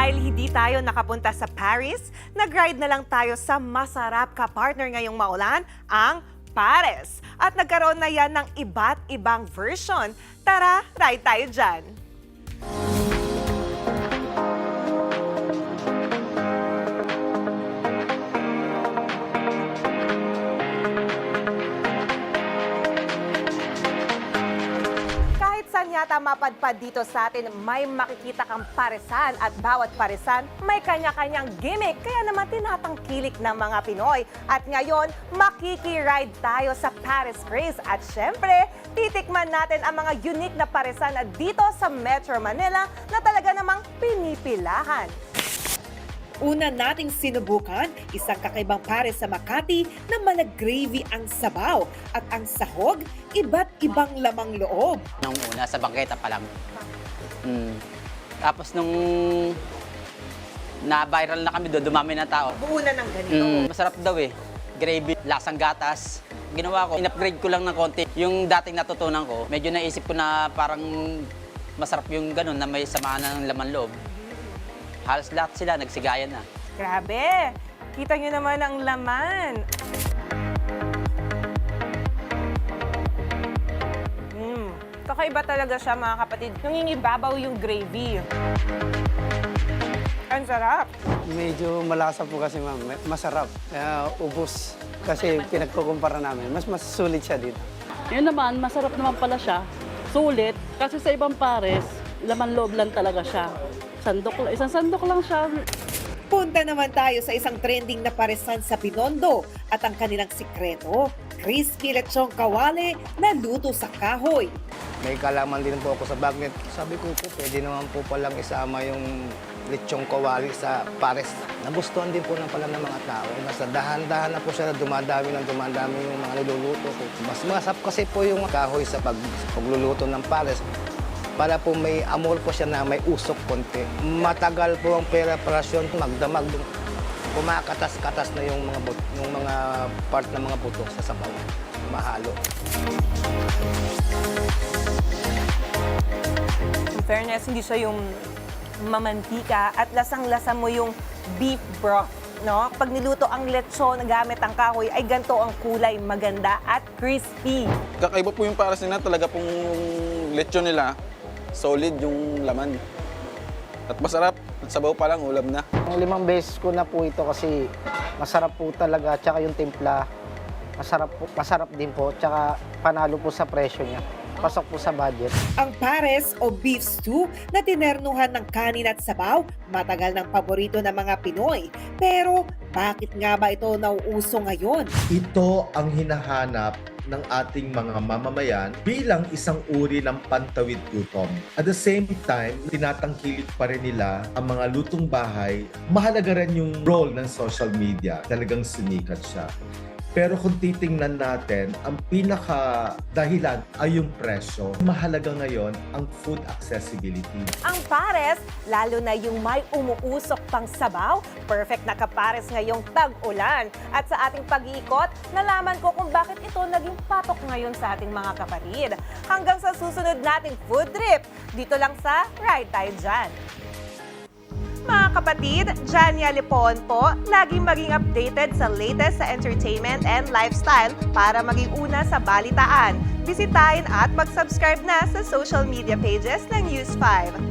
Dahil hindi tayo nakapunta sa Paris, nag-ride na lang tayo sa masarap ka-partner ngayong maulan, ang Pares. At nagkaroon na yan ng iba't ibang version. Tara, ride tayo dyan! Saan yata mapadpad dito sa atin, may makikita kang paresan at bawat paresan may kanya-kanyang gimmick. Kaya naman tinatangkilik ng mga Pinoy. At ngayon, makikiride tayo sa Paris Craze. At syempre, titikman natin ang mga unique na paresan na dito sa Metro Manila na talaga namang pinipilahan. Una nating sinubukan, isang kakaibang pares sa Makati na malag-gravy ang sabaw at ang sahog, iba't ibang lamang loob. Nung una, sa bangketa pa lang. Tapos nung na-viral na kami doon, dumami na tao. Buo na ng ganito. Masarap daw eh. Gravy, lasang gatas. Ginawa ko, in-upgrade ko lang ng konti. Yung dating natutunan ko, medyo naisip ko na parang masarap yung ganun na may samaan ng laman loob. Halos lahat sila, nagsigayan na. Grabe! Kita nyo naman ang laman. Kakaiba talaga siya, mga kapatid. Nangingibabaw yung gravy. Ang sarap. Medyo malasa po kasi, ma'am. Masarap. Ubos. Kasi pinagkukumpara namin. Mas sulit siya dito. Yun naman, masarap naman pala siya. Sulit. Kasi sa ibang pares, laman loob lang talaga siya. Isang sandok lang siya. Punta naman tayo sa isang trending na paresan sa Binondo at ang kanilang sikreto, crispy lechong kawale na luto sa kahoy. May kalaman din po ako sa bagnet. Sabi ko po, pwede naman po palang isama yung lechong kawali sa pares. Nagustuhan din po pala ng mga tao. Nasa dahan-dahan na po siya na dumadami yung mga niluluto ko. Mas masarap kasi po yung kahoy sa pagluluto ng pares. Para po may amol po siya na may usok konti. Matagal po ang preparasyon, magdamag. Kumakatas-katas na yung mga part ng mga buto sa sabaw. Mahalo. In fairness, hindi siya yung mamantika at lasang-lasa mo yung beef broth. No? Pag niluto ang lechon gamit ang kahoy, ay ganito ang kulay, maganda at crispy. Kakaiba po yung pares nila, talaga pong lechon nila. Solid yung laman. At masarap. At sabaw pa lang, ulam na. 5 beses ko na po ito kasi masarap po talaga. Tsaka yung timpla, masarap din po. Tsaka panalo po sa presyo niya. Pasok po sa budget. Ang pares o beef stew na tinernuhan ng kanin at sabaw, matagal ng paborito ng mga Pinoy. Pero bakit nga ba ito nauuso ngayon? Ito ang hinahanap ng ating mga mamamayan bilang isang uri ng pantawid gutom. At the same time, tinatangkilik pa rin nila ang mga lutong bahay. Mahalaga rin yung role ng social media. Talagang sumikat siya. Pero kung titingnan natin, ang pinaka-dahilan ay yung presyo. Mahalaga ngayon ang food accessibility. Ang pares, lalo na yung may umuusok pang sabaw, perfect na kapares ngayong tag-ulan. At sa ating pag-iikot, nalaman ko kung bakit ito naging patok ngayon sa ating mga kapatid. Hanggang sa susunod nating food trip, dito lang sa Ride Tayo Dyan. Mga kapatid, Jania Lipon po, laging maging updated sa latest sa entertainment and lifestyle para maging una sa balitaan. Bisitahin at mag-subscribe na sa social media pages ng News 5.